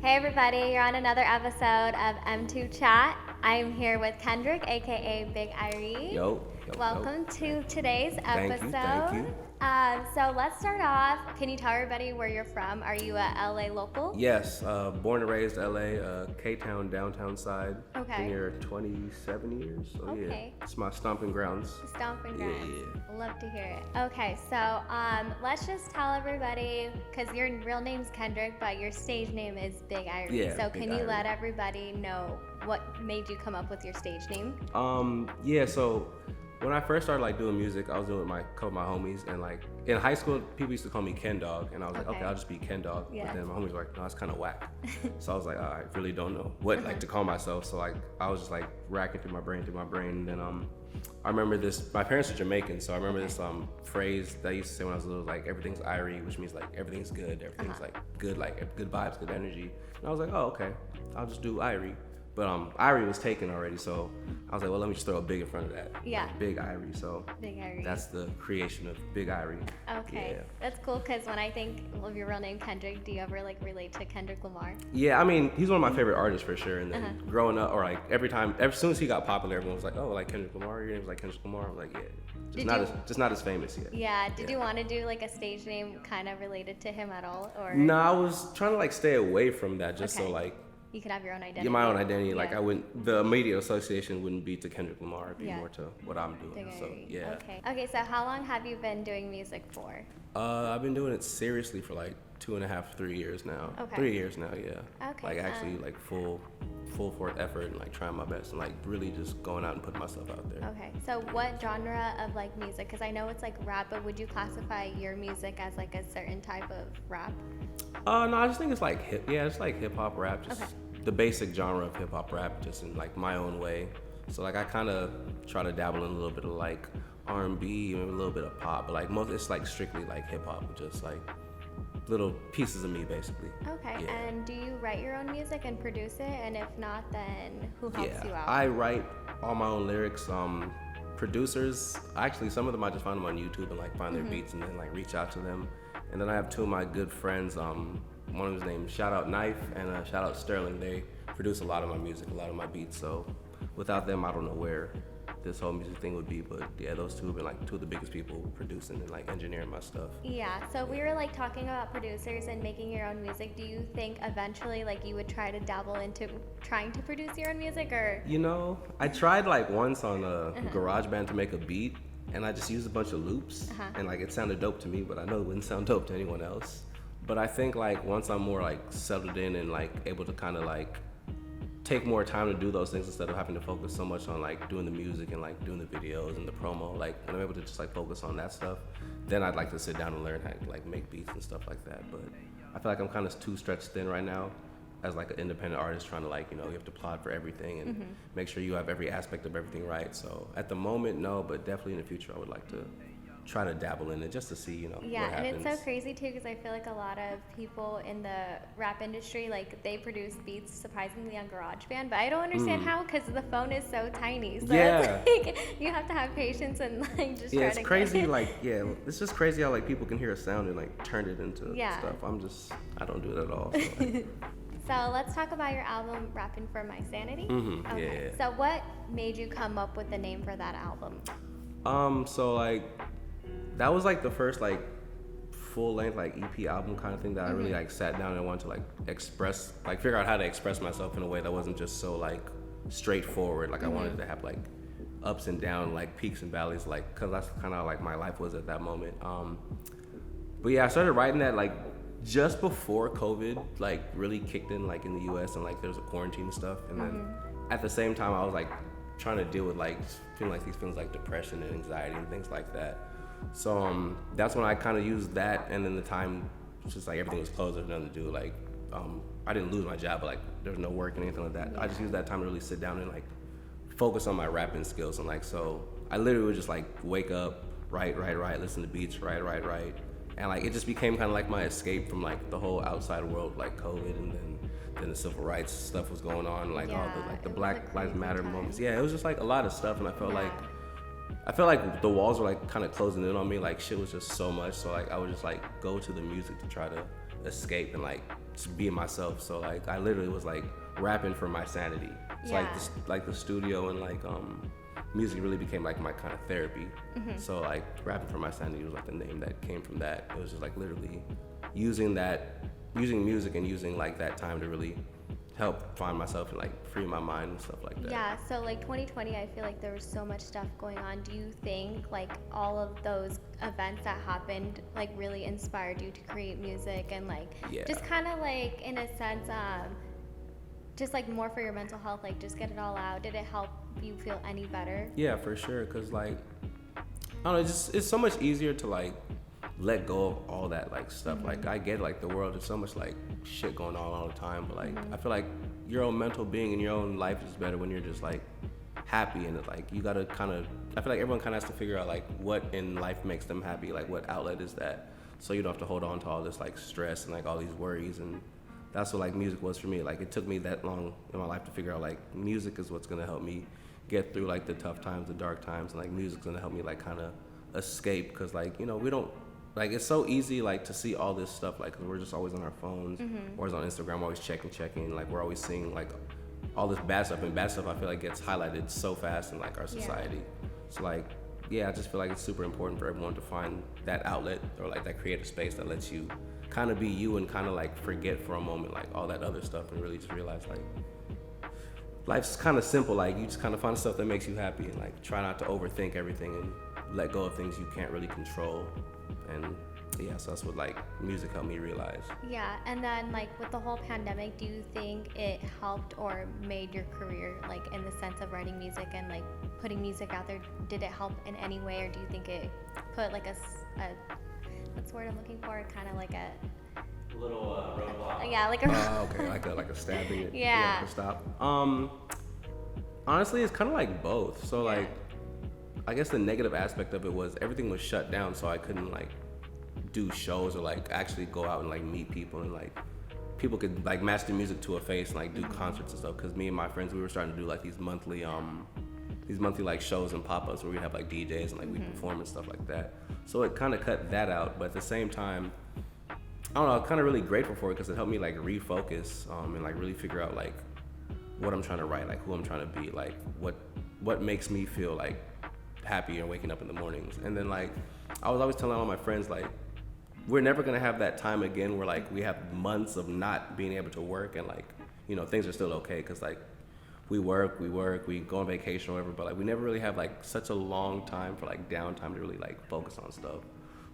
Hey everybody, you're on another episode of m2Chat. I'm here with Kendrick, aka Big Irie. Yo. Welcome to today's episode. Thank you. So let's start off. Can you tell everybody where you're from? Are you a LA local? Yes, born and raised LA, K-Town, downtown side. Okay. Been here 27 years, so Okay. yeah. It's my stomping grounds. Stomping Yeah, grounds. Love to hear it. Okay, so let's just tell everybody, because your real name's Kendrick, but your stage name is Big Irie. Yeah, so Big can you Irie. let everybody know what made you come up with your stage name? So when I first started doing music, I was doing it with my couple of my homies, and in high school, people used to call me Ken Dog, and I was like, Okay. okay, I'll just be Ken Dog. Yeah. But then my homies were like, no, that's kind of whack. So I was like, oh, I really don't know what to call myself. So I was just racking through my brain, and then I remember this. My parents are Jamaican, so I remember this phrase that I used to say when I was little, everything's Irie, which means everything's good, everything's good, good vibes, good energy. And I was like, oh, okay, I'll just do Irie. But Irie was taken already, so I was like, well, let me just throw a big in front of that. Yeah. Big Irie. So Big Irie. that's the creation of Big Irie. Okay, Yeah. that's cool, because when I think of your real name Kendrick, do you ever relate to Kendrick Lamar? Yeah, I mean, he's one of my favorite artists for sure. And then growing up, or as soon as he got popular, everyone was like, oh, Kendrick Lamar, your name's Kendrick Lamar. I'm like, yeah, just not as famous yet. Yeah, did you want to do a stage name kind of related to him at all? Or No, I was trying to stay away from that just Okay. so you could have your own identity? get my own identity. Yeah. I wouldn't, the immediate association wouldn't be to Kendrick Lamar, it'd be Yeah. more to what I'm doing. Big So Irie. yeah. Okay, so how long have you been doing music for? I've been doing it seriously for 2.5, 3 years now. Okay. 3 years now, yeah. Okay, Actually full forth effort and trying my best and really just going out and putting myself out there. Okay, so what genre of music? Because I know it's rap, but would you classify your music as a certain type of rap? No, I just think it's it's hip hop rap, just Okay. the basic genre of hip hop rap, just in my own way. So I kind of try to dabble in a little bit of R&B, maybe a little bit of pop, but most it's strictly hip hop, just little pieces of me basically. Okay, Yeah. and do you write your own music and produce it? And if not, then who helps you out? I write all my own lyrics. Producers, actually, some of them I just find them on YouTube and find their beats and then reach out to them. And then I have two of my good friends. One of them's named Shout Out Knife and Shout Out Sterling. They produce a lot of my music, a lot of my beats. So without them, I don't know where this whole music thing would be. But yeah, those two have been two of the biggest people producing and engineering my stuff. Yeah, so we were talking about producers and making your own music. Do you think eventually you would try to dabble into trying to produce your own music, or? I tried once on GarageBand to make a beat, and I just used a bunch of loops, and it sounded dope to me, but I know it wouldn't sound dope to anyone else. But I think once I'm more settled in and able to kind of take more time to do those things instead of having to focus so much on doing the music and doing the videos and the promo, when I'm able to just focus on that stuff, then I'd like to sit down and learn how to make beats and stuff like that. But I feel I'm kind of too stretched thin right now as an independent artist trying to you have to plot for everything and make sure you have every aspect of everything right. So at the moment, no, but definitely in the future I would like to try to dabble in it just to see, what Yeah, and happens. it's so crazy too, because I feel a lot of people in the rap industry, they produce beats surprisingly on GarageBand, but I don't understand how, because the phone is so tiny. So Yeah. it's you have to have patience and just Yeah, try it's to crazy. get It's just crazy how people can hear a sound and turn it into Yeah. stuff. I don't do it at all. So, So let's talk about your album, Rapping for My Sanity. yeah. So what made you come up with the name for that album? So that was the first full length EP album kind of thing that I really sat down and wanted to express, figure out how to express myself in a way that wasn't just so straightforward. I wanted to have ups and downs, peaks and valleys, because that's kind of my life was at that moment. But yeah, I started writing that just before COVID really kicked in in the US and there was a quarantine and stuff. And then at the same time I was trying to deal with feeling these feelings depression and anxiety and things like that. So that's when I kind of used that, and then the time just everything was closed, there's nothing to do. I didn't lose my job, but there was no work and anything like that. I just used that time to really sit down and focus on my rapping skills. And so I literally would just wake up, write, listen to beats, write. And it just became kind of my escape from the whole outside world, COVID, and then the civil rights stuff was going on, all the it Black was a Lives crazy Matter time. moments. Yeah, it was just a lot of stuff, and I felt Yeah. I felt the walls were kind of closing in on me. Shit was just so much. So I would just go to the music to try to escape and like just be myself. So like I literally was like rapping for my sanity. So like the studio and like music really became like my kind of therapy. So like rapping for my sanity was like the name that came from that. It was just like literally using music and using like that time to really help find myself and like free my mind and stuff like that. Yeah, so like 2020, I feel like there was so much stuff going on. Do you think like all of those events that happened like really inspired you to create music and like just kind of like in a sense just like more for your mental health, like just get it all out? Did it help you feel any better? Yeah, for sure, because like I don't know, it's so much easier to like let go of all that like stuff. Like I get like the world, there's so much like shit going on all the time, but like I feel like your own mental being and your own life is better when you're just like happy, and it's like you gotta kind of, I feel like everyone kind of has to figure out like what in life makes them happy, like what outlet is that, so you don't have to hold on to all this like stress and like all these worries. And that's what like music was for me. Like it took me that long in my life to figure out like music is what's gonna help me get through like the tough times, the dark times, and like music's gonna help me like kind of escape, because like, you know, we don't, like it's so easy like to see all this stuff, like 'cause we're just always on our phones, always on Instagram, always checking, like we're always seeing like all this bad stuff, and bad stuff I feel like gets highlighted so fast in like our society. So like, yeah, I just feel like it's super important for everyone to find that outlet or like that creative space that lets you kind of be you and kind of like forget for a moment like all that other stuff and really just realize like life's kind of simple. Like you just kind of find stuff that makes you happy and like try not to overthink everything and let go of things you can't really control. And yeah, so that's what like music helped me realize. Yeah, and then like with the whole pandemic, do you think it helped or made your career, like in the sense of writing music and like putting music out there, did it help in any way, or do you think it put like a what's the word I'm looking for, kind of like a little roadblock? Yeah, like a okay, like a stabbing it. Yeah. Like a stop. Honestly, it's kind of like both. So like, I guess the negative aspect of it was everything was shut down, so I couldn't like do shows or like actually go out and like meet people, and like people could like match the music to a face and like do concerts and stuff. Because me and my friends, we were starting to do like these monthly like shows and pop-ups where we'd have like DJs and like we perform and stuff like that. So it kind of cut that out, but at the same time, I don't know, I'm kind of really grateful for it because it helped me like refocus and like really figure out like what I'm trying to write, like who I'm trying to be, like what makes me feel like happy and waking up in the mornings. And then like I was always telling all my friends like we're never gonna have that time again where like we have months of not being able to work and like, you know, things are still okay because like we work, we go on vacation or whatever, but like we never really have like such a long time for like downtime to really like focus on stuff.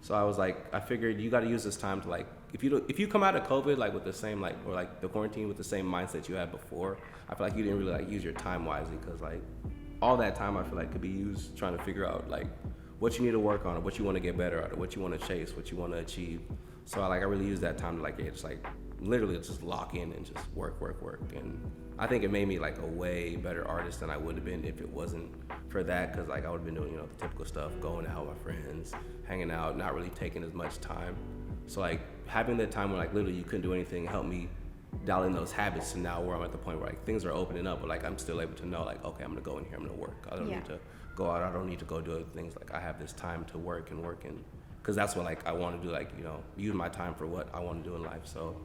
So I was like, I figured you got to use this time to like, if you come out of COVID like with the same like, or like the quarantine with the same mindset you had before, I feel like you didn't really like use your time wisely, because like all that time I feel like could be used trying to figure out like what you need to work on or what you want to get better at or what you want to chase, what you want to achieve. So I really used that time to like, just like literally just lock in and just work. And I think it made me like a way better artist than I would have been if it wasn't for that, because like I would have been doing, you know, the typical stuff, going out with my friends, hanging out, not really taking as much time. So like having that time where like literally you couldn't do anything helped me dial in those habits to now where I'm at the point where like things are opening up, but like I'm still able to know like, okay, I'm gonna go in here, I'm gonna work. I don't need to go out, I don't need to go do other things. Like I have this time to work and because that's what like I want to do, like, you know, use my time for what I want to do in life. So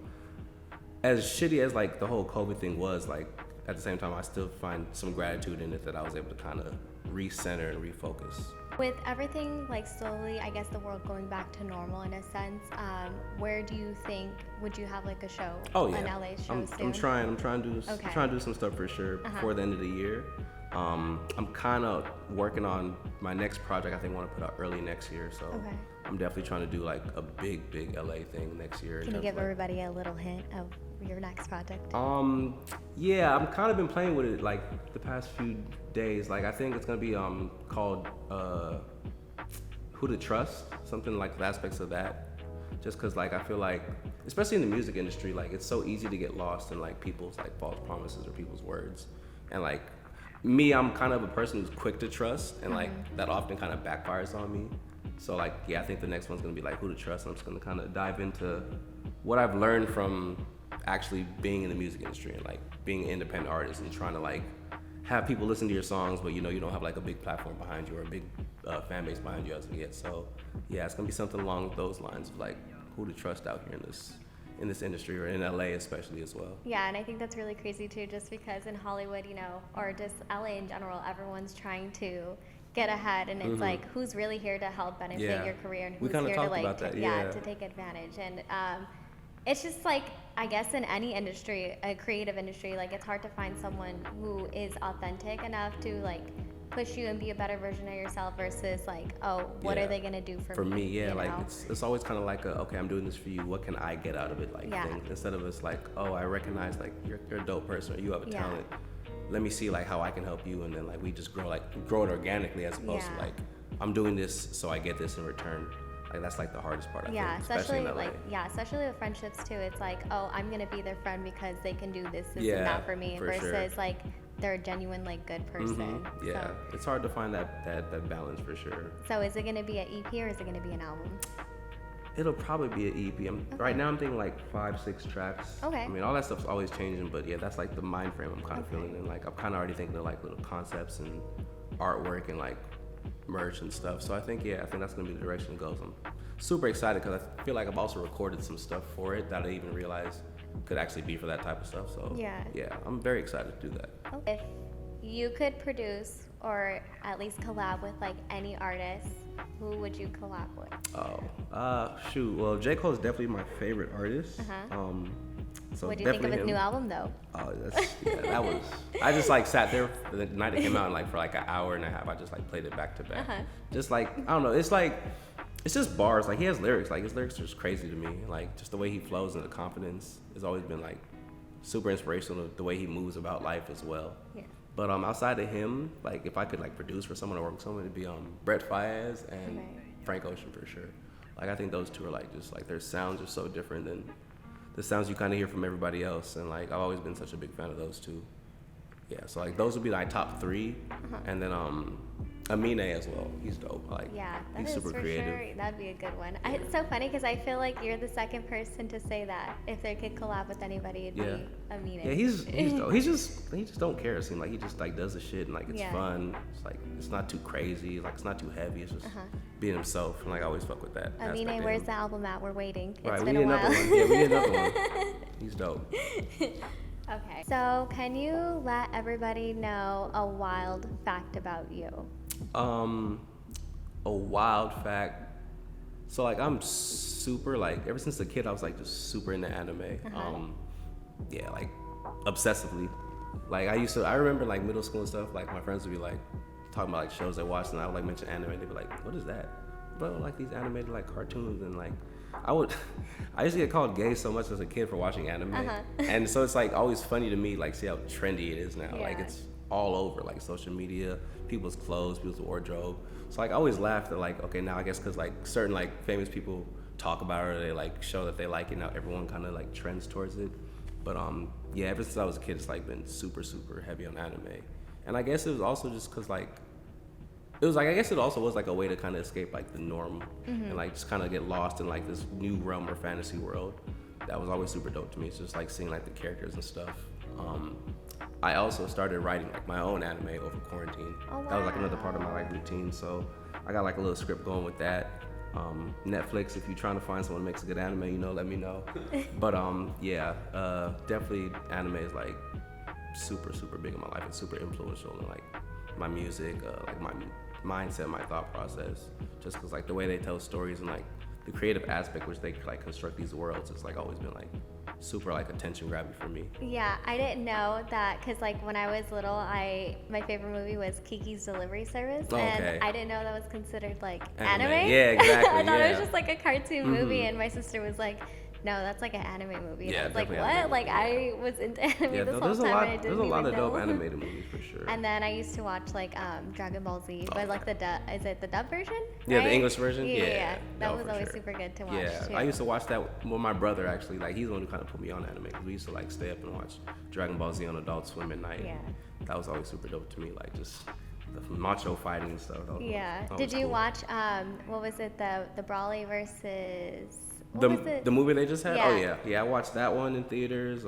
as shitty as like the whole COVID thing was, like at the same time I still find some gratitude in it that I was able to kind of recenter and refocus. With everything like slowly, I guess the world going back to normal in a sense, where do you think, would you have like a show? An LA show soon? I'm trying to do some stuff for sure before the end of the year. I'm kind of working on my next project. I think I want to put out early next year, so I'm definitely trying to do like a big LA thing next year. Can you give everybody a little hint of your next project? Yeah, I'm kind of been playing with it like the past few days. Like I think it's gonna be called Who to Trust, something like the aspects of that. Just because like I feel like, especially in the music industry, like it's so easy to get lost in like people's like false promises or people's words. And like me, I'm kind of a person who's quick to trust, and like that often kind of backfires on me. So like, yeah, I think the next one's gonna be like Who to Trust, and I'm just gonna kind of dive into what I've learned from actually being in the music industry and like being an independent artist and trying to like have people listen to your songs, but you know, you don't have like a big platform behind you or a big fan base behind you as of yet. So yeah, it's gonna be something along those lines of like who to trust out here in this industry, or in LA especially as well. Yeah, and I think that's really crazy too, just because in Hollywood, you know, or just LA in general, everyone's trying to get ahead, and it's like, who's really here to help benefit your career, and who's here to like, to take advantage. And it's just like, I guess in any industry, a creative industry, like it's hard to find someone who is authentic enough to like push you and be a better version of yourself versus like, oh, what are they gonna do for me? Yeah, like it's always kind of like okay, I'm doing this for you, what can I get out of it, like thing. Instead of it's like, oh, I recognize like you're a dope person, or you have a talent, let me see like how I can help you, and then like we just grow it organically, as opposed to like, I'm doing this so I get this in return. Like that's like the hardest part, I think, especially like especially with friendships too. It's like, oh, I'm gonna be their friend because they can do this and that for me, versus like they're a genuine like good person. So, it's hard to find that balance for sure. So is it gonna be an EP or is it gonna be an album? It'll probably be an EP. Right now I'm thinking like 5-6 tracks. Okay. I mean, all that stuff's always changing, but yeah, that's like the mind frame I'm kind of feeling, and like I'm kind of already thinking of like little concepts and artwork and like merch and stuff. So I think that's gonna be the direction it goes. I'm super excited because I feel like I've also recorded some stuff for it that I even realized could actually be for that type of stuff. So yeah, I'm very excited to do that. If you could produce or at least collab with like any artist, who would you collab with? Shoot. Well, J. Cole is definitely my favorite artist. So what do you think of his new album though? Oh, that was. I just like sat there the night it came out, and like for like an hour and a half, I just like played it back to back. Just like, I don't know. It's like, it's just bars. Like he has lyrics. Like his lyrics are just crazy to me. Like just the way he flows and the confidence has always been like super inspirational. The way he moves about life as well. Yeah. But outside of him, like if I could like produce for someone or work with someone, it'd be Brett Faiyaz and Frank Ocean for sure. Like I think those two are like just like their sounds are so different than the sounds you kind of hear from everybody else, and like I've always been such a big fan of those two. Yeah, so like those would be my top 3, and then Amine as well. He's dope. Like he's super creative. Sure. That'd be a good one. It's so funny because I feel like you're the second person to say that if they could collab with anybody, it'd be Amine. Yeah, he's dope. He just don't care. It seems like he just like does the shit, and like it's fun. It's like it's not too crazy. Like it's not too heavy. It's just being himself, and like I always fuck with that. Amine, where's the album at? We're waiting. Right, it's been a while. We need another one. He's dope. Okay. So can you let everybody know a wild fact about you? A wild fact. So like I'm super like ever since a kid I was like just super into anime. Yeah, like obsessively. Like I remember like middle school and stuff, like my friends would be like talking about like shows they watched, and I would like mention anime, and they'd be like, what is that? Bro, like these animated like cartoons, and like I used to get called gay so much as a kid for watching anime. And so it's like always funny to me, like see how trendy it is now. Like it's all over, like social media, people's clothes, people's wardrobe. So like I always laughed at like, okay, now I guess because like certain like famous people talk about it, or they like show that they like it, now everyone kind of like trends towards it. But yeah, ever since I was a kid, it's like been super, super heavy on anime. And I guess it was also just because like, it was like, I guess it also was like a way to kind of escape like the norm and like just kind of get lost in like this new realm or fantasy world. That was always super dope to me. It's just like seeing like the characters and stuff. I also started writing like my own anime over quarantine. Oh, wow. That was like another part of my like routine. So I got like a little script going with that. Netflix, if you're trying to find someone who makes a good anime, you know, let me know. But yeah, definitely anime is like super, super big in my life. It's super influential in like my music, like my mindset, my thought process. Just because like the way they tell stories and like the creative aspect which they like construct these worlds, it's like always been like super like attention grabbing for me. Yeah, I didn't know that because like when I was little, my favorite movie was Kiki's Delivery Service, and I didn't know that was considered like anime. Yeah, exactly. I thought it was just like a cartoon movie, and my sister was like, no, that's like an anime movie. And I was like, what? Like I was into anime this whole time, and I didn't even know. There's a lot of dope animated movies for sure. And then I used to watch like Dragon Ball Z, but like is it the dub version? Yeah, right? the English version. Yeah. That was always super good to watch too. I used to watch that with my brother actually. Like he's the one who kind of put me on anime, because we used to like stay up and watch Dragon Ball Z on Adult Swim at night. Yeah. That was always super dope to me, like just the macho fighting and stuff. Did you watch what was it, the Brawly versus the movie they just had? Yeah. Oh yeah, I watched that one in theaters.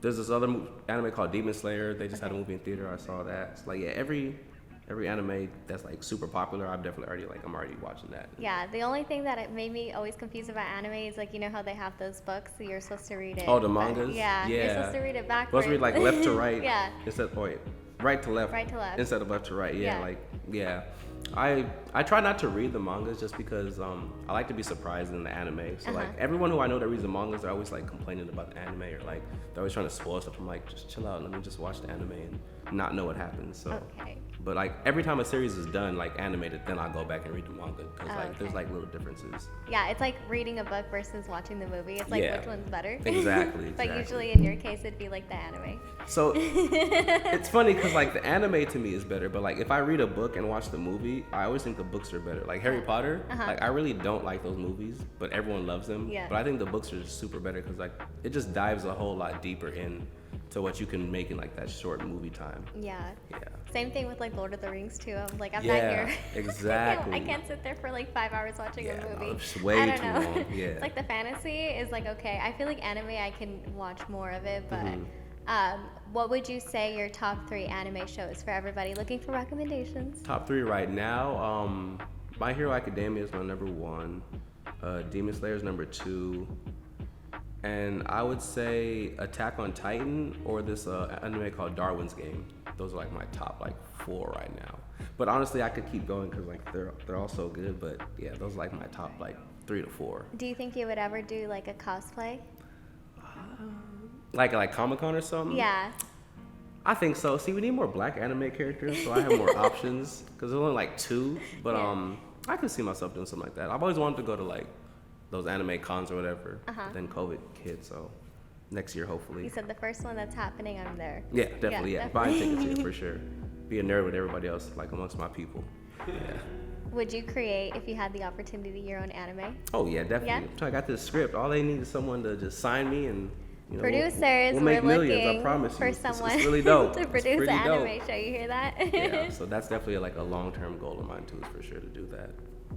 There's this other anime called Demon Slayer. They just had a movie in theater. I saw that. It's like every every anime that's like super popular, I'm already watching that. Yeah, the only thing that it made me always confused about anime is like, you know how they have those books, so you're supposed to read it. Oh, the mangas? Yeah, you're supposed to read it backwards. Supposed to read like left to right. Yeah. Right to left. Right to left. Instead of left to right. Yeah. I try not to read the mangas just because I like to be surprised in the anime. So like everyone who I know that reads the mangas, they're always like complaining about the anime, or like they're always trying to spoil stuff. I'm like, just chill out, let me just watch the anime and not know what happens. So Okay. But like every time a series is done, like animated, then I'll go back and read the manga because there's like little differences. Yeah, it's like reading a book versus watching the movie. It's like which one's better. Exactly. But usually in your case, it'd be like the anime. So it's funny because like the anime to me is better, but like if I read a book and watch the movie, I always think the books are better. Like Harry Potter, like I really don't like those movies, but everyone loves them. Yeah. But I think the books are super better because like it just dives a whole lot deeper in to what you can make in like that short movie time. Yeah. Yeah. Same thing with like Lord of the Rings too. I'm like, I'm Yeah, not here. exactly. I can't sit there for like 5 hours watching a movie. No, it's way I don't too know. long. Yeah. It's like the fantasy is like okay. I feel like anime I can watch more of it, but what would you say your top 3 anime shows for everybody looking for recommendations? Top 3 right now. My Hero Academia is my number 1. Demon Slayer is number 2. And I would say Attack on Titan or this anime called Darwin's Game. Those are like my top like 4 right now. But honestly, I could keep going because like they're all so good. But yeah, those are like my top like 3 to 4. Do you think you would ever do like a cosplay? Like Comic-Con or something? Yeah. I think so. See, we need more black anime characters, so I have more options because there's only like 2. But I could see myself doing something like that. I've always wanted to go to like those anime cons or whatever. But then COVID hit, so next year hopefully. You said the first one that's happening, I'm there. Yeah, definitely. Yeah, buying tickets here for sure. Be a nerd with everybody else, like amongst my people. Yeah. Would you create, if you had the opportunity, your own anime? Oh yeah, definitely. Yeah? I got this script. All they need is someone to just sign me, and you know, Producers, we'll make we're millions. looking I promise for you. someone It's really dope. to It's produce pretty an dope. anime show. You hear that? Yeah, so that's definitely like a long-term goal of mine too, is for sure to do that.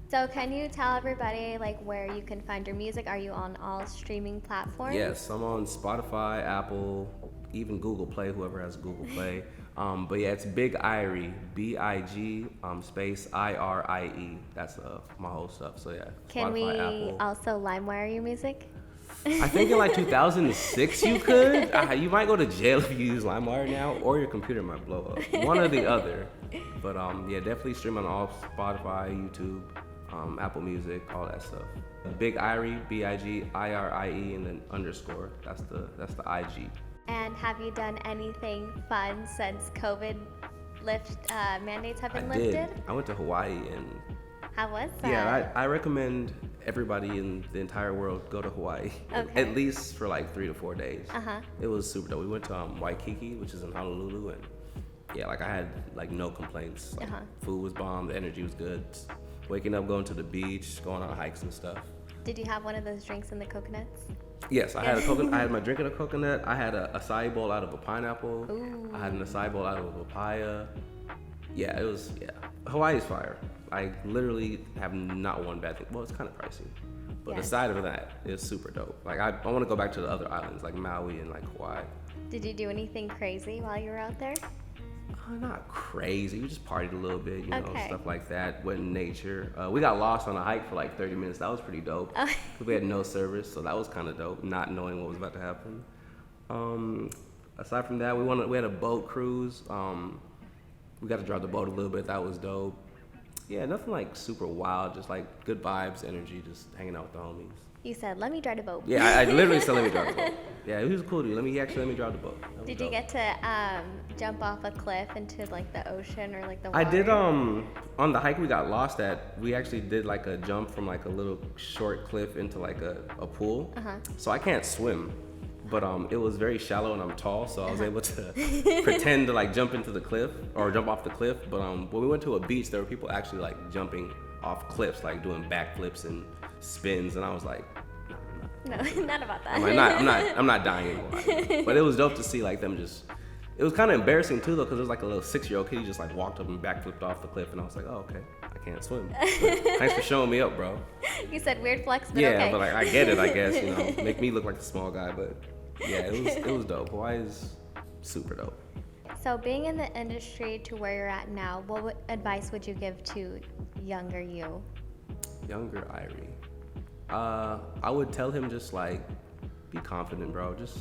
So can you tell everybody like where you can find your music? Are you on all streaming platforms? Yes, I'm on Spotify, Apple, even Google Play, whoever has Google Play. But yeah, it's Big Irie, B-I-G space I-R-I-E. That's my whole stuff. So yeah, Can Spotify, we Apple. also LimeWire your music? I think in like 2006 you could. You might go to jail if you use LimeWire now, or your computer might blow up. One or the other. But yeah, definitely stream on all Spotify, YouTube, Apple Music, all that stuff. Big Irie, B-I-G-I-R-I-E, and then underscore. That's the IG. And have you done anything fun since COVID mandates have been I lifted? did. I went to Hawaii and How was that? yeah, I recommend everybody in the entire world go to Hawaii. Okay. At least for like 3 to 4 days. Uh-huh. It was super dope. We went to Waikiki, which is in Honolulu, and yeah, like I had like no complaints. Like, food was bomb, the energy was good. Waking up, going to the beach, going on hikes and stuff. Did you have one of those drinks in the coconuts? Yes, I had a coconut. I had my drink in a coconut. I had a acai bowl out of a pineapple. Ooh. I had an acai bowl out of a papaya. Yeah, it was. Yeah, Hawaii's fire. I literally have not one bad thing. Well, it's kind of pricey, but aside of that, it's super dope. Like I want to go back to the other islands like Maui and like Hawaii. Did you do anything crazy while you were out there? Not crazy. We just partied a little bit, you know, Okay. stuff like that. Went in nature. We got lost on a hike for like 30 minutes. That was pretty dope. 'Cause we had no service, so that was kind of dope, not knowing what was about to happen. Aside from that, we had a boat cruise. We got to drive the boat a little bit. That was dope. Yeah, nothing like super wild. Just like good vibes, energy, just hanging out with the homies. You said, let me drive the boat. Yeah, I literally said, let me drive the boat. Yeah, he was cool dude. He actually let me drive the boat. That was Did you dope. get to jump off a cliff into like the ocean or like the water? I did on the hike we got lost at, we actually did like a jump from like a little short cliff into like a pool. So I can't swim, but it was very shallow and I'm tall, so I was able to pretend to like jump into the cliff or jump off the cliff. But when we went to a beach, there were people actually like jumping off cliffs, like doing backflips and spins, and I was like, No, not about that. I'm not dying anymore. But it was dope to see like them just. It was kind of embarrassing too though, because it was like a little 6-year-old kid. He just like walked up and backflipped off the cliff, and I was like, oh okay, I can't swim. But thanks for showing me up, bro. You said weird flex, but Yeah, okay. but like I get it, I guess, you know, make me look like a small guy, but yeah, it was dope. Hawaii is super dope. So being in the industry to where you're at now, advice would you give to younger you? Younger Irie. I would tell him just like, be confident, bro. Just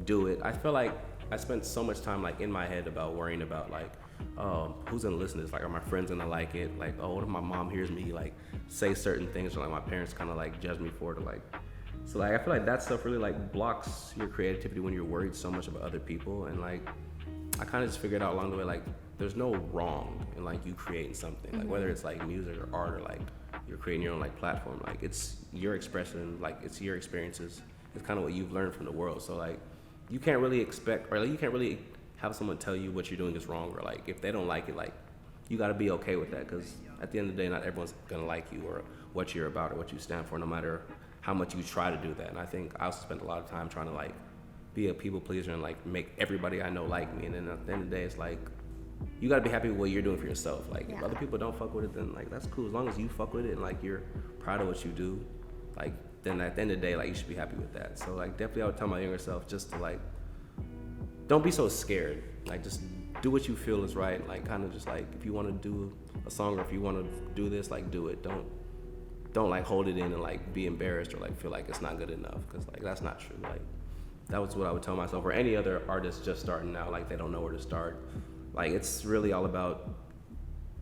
do it. I feel like I spent so much time like in my head about worrying about like, who's gonna listen to this? Like, are my friends gonna like it? Like, oh, what if my mom hears me like say certain things, or like my parents kind of like judge me for it, or like. So like, I feel like that stuff really like blocks your creativity when you're worried so much about other people. And like, I kind of just figured out along the way like, there's no wrong in like you creating something, like whether it's like music or art or like you're creating your own like platform. Like it's your expression, like it's your experiences. It's kind of what you've learned from the world. So like, you can't really expect, or like you can't really have someone tell you what you're doing is wrong, or like if they don't like it, like you got to be okay with that, because at the end of the day, not everyone's gonna like you or what you're about or what you stand for, no matter how much you try to do that. And I think I also spent a lot of time trying to like be a people pleaser and like make everybody I know like me. And then at the end of the day, it's like you got to be happy with what you're doing for yourself. Like if other people don't fuck with it, then like that's cool. As long as you fuck with it and like you're proud of what you do, like then at the end of the day, like you should be happy with that. So like definitely I would tell my younger self just to like, don't be so scared. Like just do what you feel is right. Like kind of just like, if you want to do a song or if you want to do this, like do it. Don't like hold it in and like be embarrassed or like feel like it's not good enough, because like that's not true. Like that was what I would tell myself, or any other artist just starting out, like they don't know where to start. Like it's really all about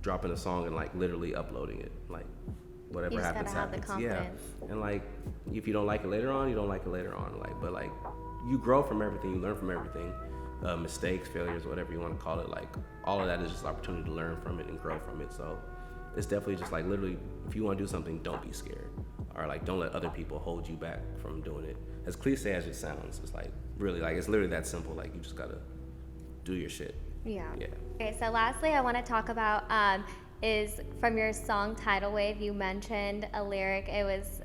dropping a song and like literally uploading it. Like whatever happens, happens. Yeah. And like if you don't like it later on, you don't like it later on. Like but like you grow from everything, you learn from everything. Mistakes, failures, whatever you want to call it, like all of that is just an opportunity to learn from it and grow from it. So it's definitely just like literally, if you want to do something, don't be scared, or like don't let other people hold you back from doing it. As cliche as it sounds, it's like really like it's literally that simple. Like you just gotta do your shit. Yeah. Yeah. Okay, so lastly, I want to talk about is from your song Tidal Wave. You mentioned a lyric. It was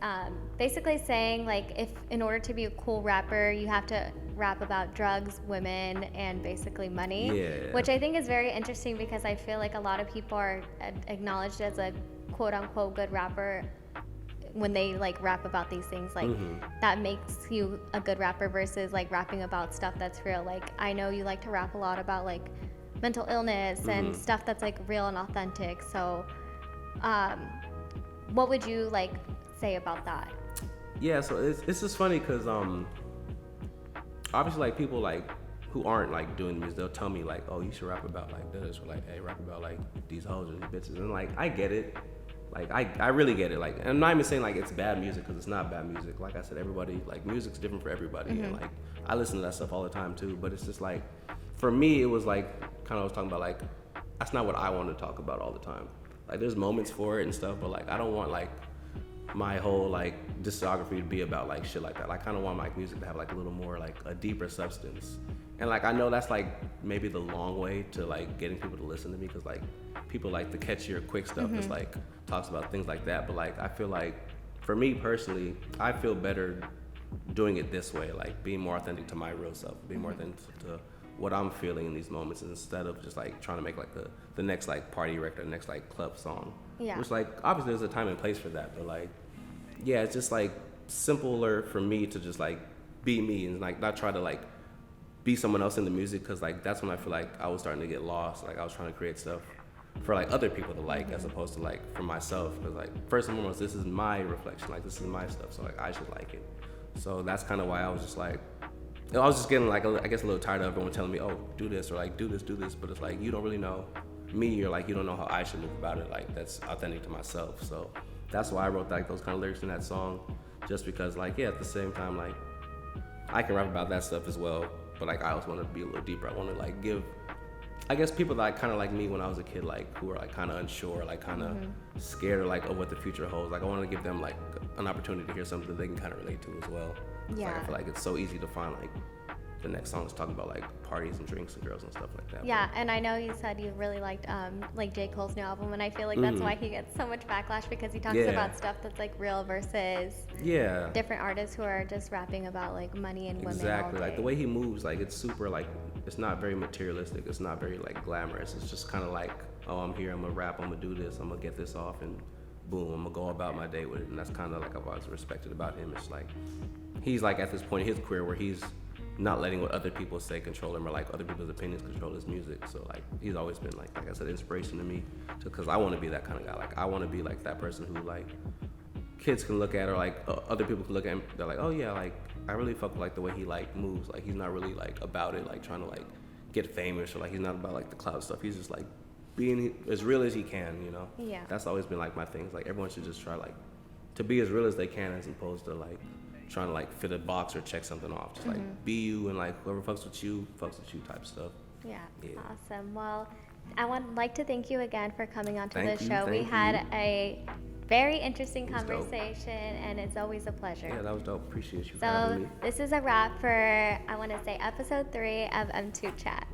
basically saying like, if in order to be a cool rapper, you have to rap about drugs, women, and basically money. Yeah. Which I think is very interesting, because I feel like a lot of people are acknowledged as a quote unquote good rapper when they like rap about these things, like that makes you a good rapper, versus like rapping about stuff that's real. Like I know you like to rap a lot about like mental illness and stuff that's like real and authentic. So what would you like say about that? Yeah, so it's just funny because obviously like people like who aren't like doing music, they'll tell me like, oh, you should rap about like this, or like, hey, rap about like these hoes or these bitches. And like I get it. Like I really get it. Like, and I'm not even saying like it's bad music, because it's not bad music. Like I said, everybody, like music's different for everybody. And like I listen to that stuff all the time too, but it's just like, for me, it was like, kind of I was talking about like, that's not what I want to talk about all the time. Like there's moments for it and stuff, but like I don't want like my whole like discography to be about like shit like that. Like, I kind of want my music to have like a little more like a deeper substance. And like I know that's like maybe the long way to like getting people to listen to me, because like people like the catchier quick stuff that's like talks about things like that. But like I feel like for me personally, I feel better doing it this way, like being more authentic to my real self, being more authentic to what I'm feeling in these moments, instead of just like trying to make like the next like party record, the next like club song. Yeah. Which like obviously there's a time and place for that, but like yeah, it's just like simpler for me to just like be me and like not try to like be someone else in the music, because like that's when I feel like I was starting to get lost. Like I was trying to create stuff for like other people to like, as opposed to like for myself, because like first and foremost, this is my reflection, like this is my stuff, so like I should like it. So that's kind of why I was just like, I was just getting like I guess a little tired of everyone telling me, oh, do this, or like do this, but it's like you don't really know me, or like you don't know how I should move about it, like that's authentic to myself. So that's why I wrote like those kind of lyrics in that song, just because like yeah, at the same time like I can rap about that stuff as well, but like I also want to be a little deeper. I want to like give, I guess, people that kind of like me when I was a kid, like who were like kind of unsure, like kind of scared or like of what the future holds. Like I want to give them like an opportunity to hear something that they can kind of relate to as well. Yeah. Like, I feel like it's so easy to find like the next song is talking about like parties and drinks and girls and stuff like that. Yeah, and I know you said you really liked like J. Cole's new album, and I feel like that's why he gets so much backlash, because he talks about stuff that's like real versus different artists who are just rapping about like money and women. Exactly, like the way he moves, like it's super like, it's not very materialistic, it's not very like glamorous. It's just kind of like, oh, I'm here, I'm gonna rap, I'm gonna do this, I'm gonna get this off, and boom, I'm gonna go about my day with it. And that's kind of like I've always respected about him. It's like he's like at this point in his career where he's not letting what other people say control him, or like other people's opinions control his music. So like he's always been like I said, inspiration to me, because I want to be that kind of guy. Like I want to be like that person who like kids can look at, or like other people can look at him. They're like, oh yeah, like I really fuck with like the way he like moves. Like he's not really like about it, like trying to like get famous, or like he's not about like the cloud stuff. He's just like being as real as he can, you know. Yeah. That's always been like my things. Like everyone should just try like to be as real as they can, as opposed to like trying to like fit a box or check something off. Just like be you, and like whoever fucks with you type stuff. Yeah. Awesome. Well, I would like to thank you again for coming onto the show. We Thank had you. a very interesting It was dope. conversation, and it's always a pleasure. Yeah, that was dope. Appreciate you for So having me. this is a wrap for, I want to say, episode 3 of m2Chat.